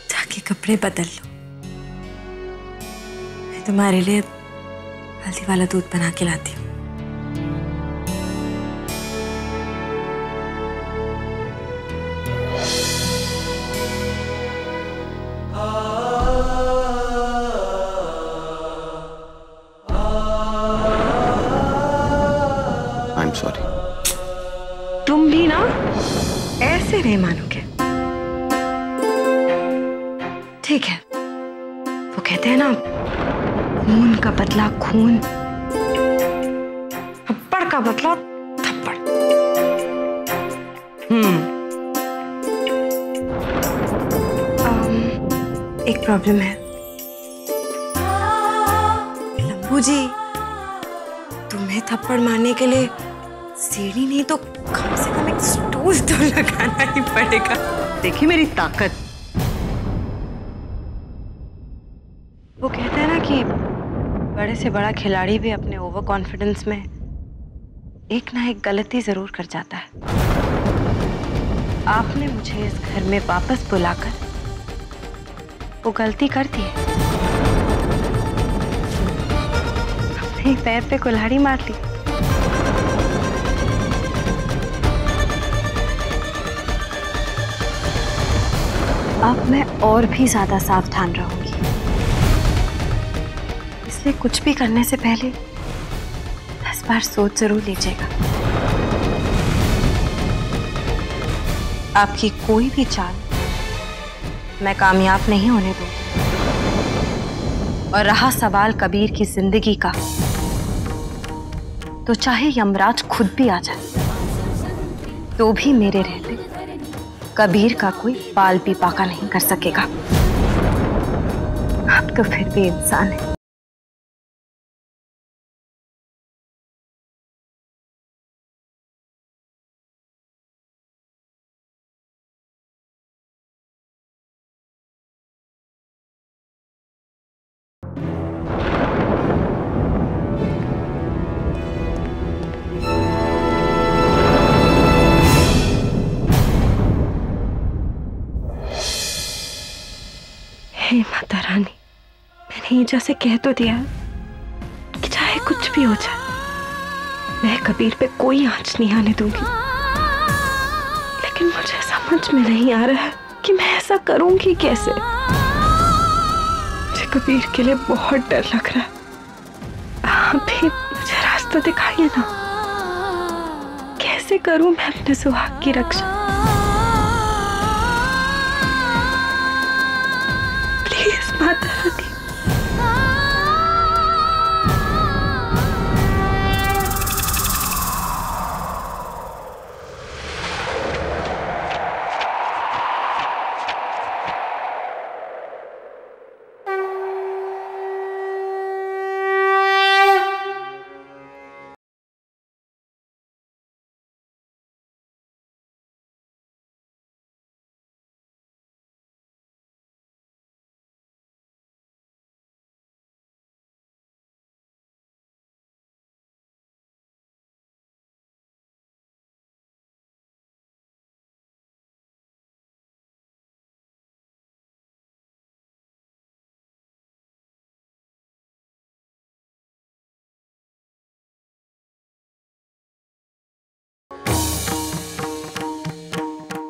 जाके कपड़े बदल लो, मैं तुम्हारे लिए हल्दी वाला दूध बना के लाती हूँ। I'm sorry. तुम भी ना ऐसे नहीं मानोगे। ठीक है, वो कहते हैं ना, खून का बदला खून, थप्पड़ का बदला थप्पड़। एक प्रॉब्लम है लंबू जी, तुम्हें थप्पड़ मारने के लिए सीढ़ी नहीं तो कम से कम एक स्टूल तो लगाना ही पड़ेगा। देखिए मेरी ताकत। वो कहते हैं ना कि बड़े से बड़ा खिलाड़ी भी अपने ओवर कॉन्फिडेंस में एक ना एक गलती जरूर कर जाता है। आपने मुझे इस घर में वापस बुलाकर वो गलती कर दी है। अपने पैर पे कुल्हाड़ी मार ली। अब मैं और भी ज्यादा सावधान रहूंगी, इसलिए कुछ भी करने से पहले 10 बार सोच जरूर लीजिएगा। आपकी कोई भी चाल मैं कामयाब नहीं होने दूंगी। और रहा सवाल कबीर की जिंदगी का, तो चाहे यमराज खुद भी आ जाए तो भी मेरे रहते कबीर का कोई बाल भी बाका नहीं कर सकेगा। आप तो फिर भी इंसान है। हे माता रानी, मैंने ईजा से कह तो दिया कि चाहे कुछ भी हो जाए मैं कबीर पे कोई आंच नहीं आने दूंगी, लेकिन मुझे समझ में नहीं आ रहा है कि मैं ऐसा करूंगी कैसे। मुझे कबीर के लिए बहुत डर लग रहा है। आप भी मुझे रास्ता दिखाइए ना, कैसे करूं मैं अपने सुहाग की रक्षा। माता रानी,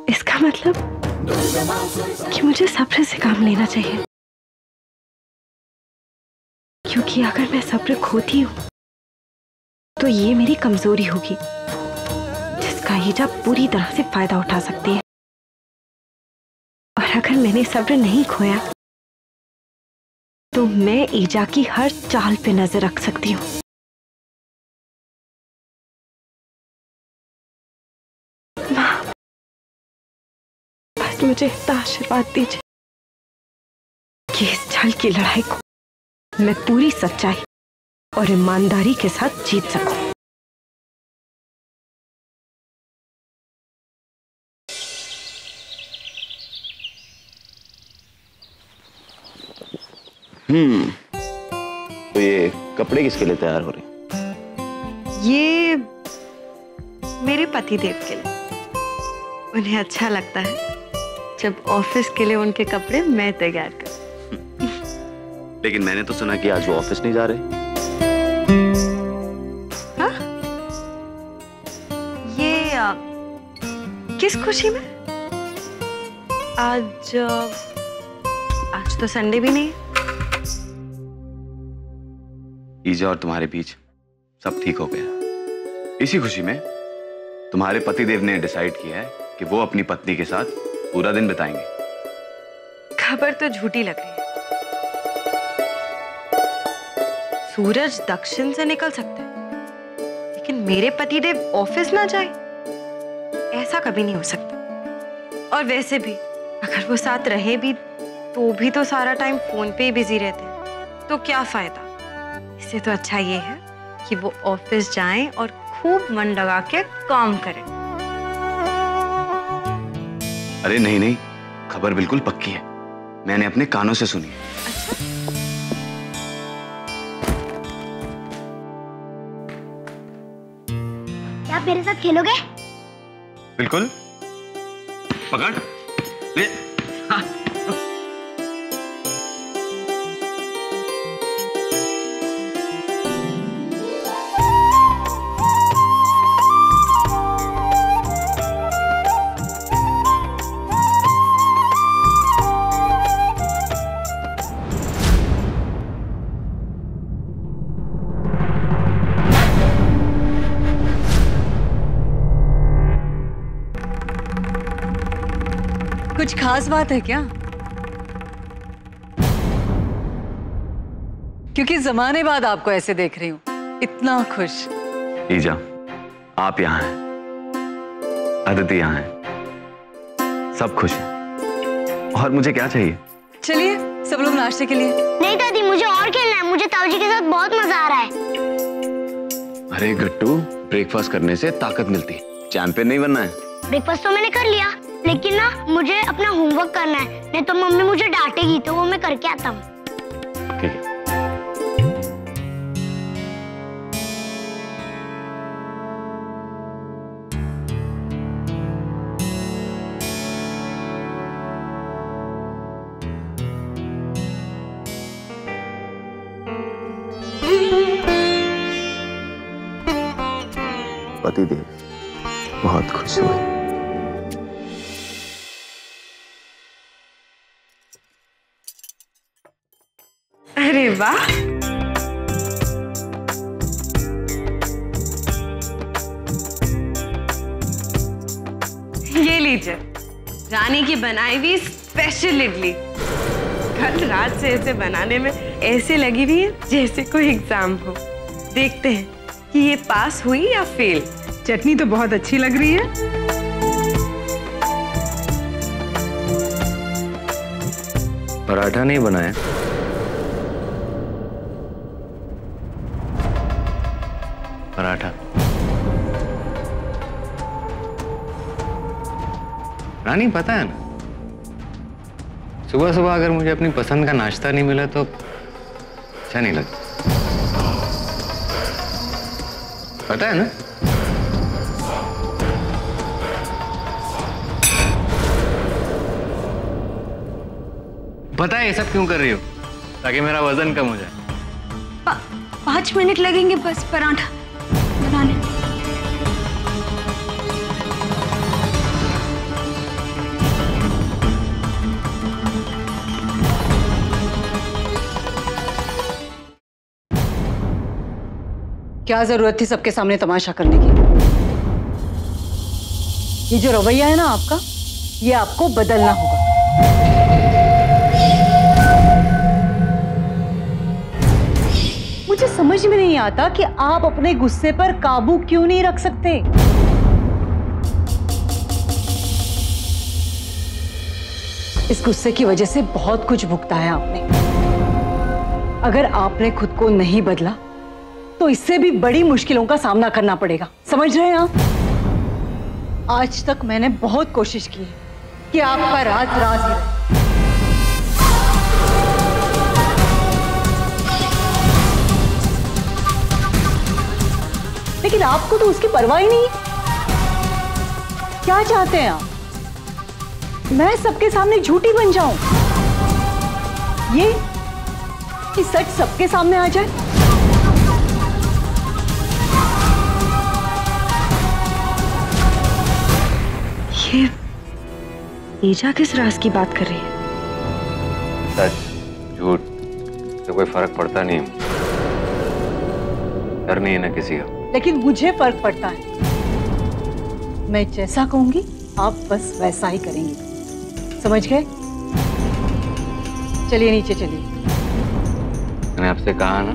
इसका मतलब कि मुझे सब्र से काम लेना चाहिए, क्योंकि अगर मैं सब्र खोती हूं तो ये मेरी कमजोरी होगी जिसका ईजा पूरी तरह से फायदा उठा सकती है। और अगर मैंने सब्र नहीं खोया तो मैं ईजा की हर चाल पे नजर रख सकती हूँ। बस मुझे इतना आशीर्वाद दीजिए कि इस छल की लड़ाई को मैं पूरी सच्चाई और ईमानदारी के साथ जीत सकूं। तो ये कपड़े किसके लिए तैयार हो रहे हैं? ये मेरे पति देव के लिए। उन्हें अच्छा लगता है जब ऑफिस के लिए उनके कपड़े मैं तैयार कर। लेकिन मैंने तो सुना कि आज वो ऑफिस नहीं जा रहे। हाँ? ये किस खुशी में? आज तो संडे भी नहीं है। ईजा और तुम्हारे बीच सब ठीक हो गया। इसी खुशी में तुम्हारे पतिदेव ने डिसाइड किया है कि वो अपनी पत्नी के साथ पूरा दिन बिताएंगे। खबर तो झूठी लग रही है। सूरज दक्षिण से निकल सकता है, लेकिन मेरे पतिदेव ऑफिस ना जाए, ऐसा कभी नहीं हो सकता। और वैसे भी अगर वो साथ रहे भी तो सारा टाइम फोन पे ही बिजी रहते हैं, तो क्या फायदा। इससे तो अच्छा ये है कि वो ऑफिस जाएं और खूब मन लगा के काम करें। अरे नहीं नहीं, खबर बिल्कुल पक्की है, मैंने अपने कानों से सुनी। अच्छा? क्या आप मेरे साथ खेलोगे? बिल्कुल, पकड़ ले। हाँ। कुछ खास बात है क्या? क्योंकि जमाने बाद आपको ऐसे देख रही हूँ, इतना खुश। ईजा, आप यहाँ हैं, अदिति यहाँ हैं, सब खुश हैं, और मुझे क्या चाहिए? चलिए सब लोग नाश्ते के लिए। नहीं दादी, मुझे और खेलना है। मुझे ताऊजी के साथ बहुत मजा आ रहा है। अरे गट्टू, ब्रेकफास्ट करने से ताकत मिलती है, चैंपियन नहीं बनना है। ब्रेकफास्ट तो मैंने कर लिया, लेकिन ना मुझे अपना होमवर्क करना है, नहीं तो मम्मी मुझे डांटेगी, तो वो मैं करके आता हूँ। ठीक है। पतिदेव बहुत खुश हुए। अरे वाह, ये लीजिए रानी की बनाई हुई स्पेशल इडली। कल रात से इसे बनाने में ऐसे लगी हुई है जैसे कोई एग्जाम हो। देखते हैं कि ये पास हुई या फेल। चटनी तो बहुत अच्छी लग रही है। पराठा नहीं बनाया? पराठा। रानी, पता है ना, सुबह सुबह अगर मुझे अपनी पसंद का नाश्ता नहीं मिला तो अच्छा नहीं लगता, पता है ना? पता है ये सब क्यों कर रही हो? ताकि मेरा वजन कम हो जाए। 5 मिनट लगेंगे बस पराठा बनाने। क्या जरूरत थी सबके सामने तमाशा करने की? ये जो रवैया है ना आपका, ये आपको बदलना होगा। मुझे समझ में नहीं आता कि आप अपने गुस्से पर काबू क्यों नहीं रख सकते। इस गुस्से की वजह से बहुत कुछ भुगता है आपने। अगर आपने खुद को नहीं बदला तो इससे भी बड़ी मुश्किलों का सामना करना पड़ेगा, समझ रहे हैं आप? आज तक मैंने बहुत कोशिश की है कि आपका राज राज ही रहे, लेकिन आपको तो उसकी परवाह ही नहीं है। क्या चाहते हैं आप? मैं सबके सामने झूठी बन जाऊं? ये कि सच सबके सामने आ जाए? ये ईजा किस राज की बात कर रही है? सच झूठ से कोई फर्क पड़ता नहीं, डर नहीं है ना किसी का। लेकिन मुझे फर्क पड़ता है। मैं जैसा कहूंगी आप बस वैसा ही करेंगे, समझ गए? चलिए नीचे चलिए। मैंने आपसे कहा ना,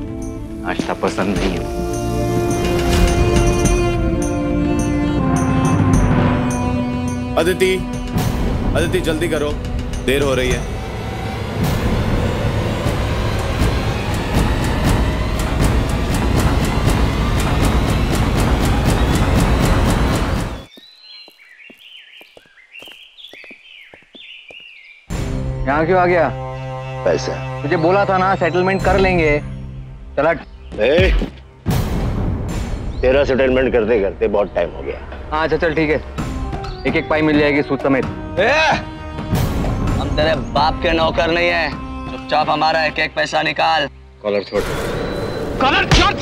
नाश्ता पसंद नहीं है। अदिति, अदिति जल्दी करो, देर हो रही है। यहाँ क्यों आ गया? पैसा तुझे बोला था ना सेटलमेंट कर लेंगे। चला। तेरा सेटलमेंट करते करते बहुत टाइम हो गया। हाँ अच्छा चल ठीक है, एक एक पाई मिल जाएगी सूद समेत। हम तेरे बाप के नौकर नहीं है, चुपचाप हमारा एक एक पैसा निकाल। कॉलर छोड़। कॉलर छोड़।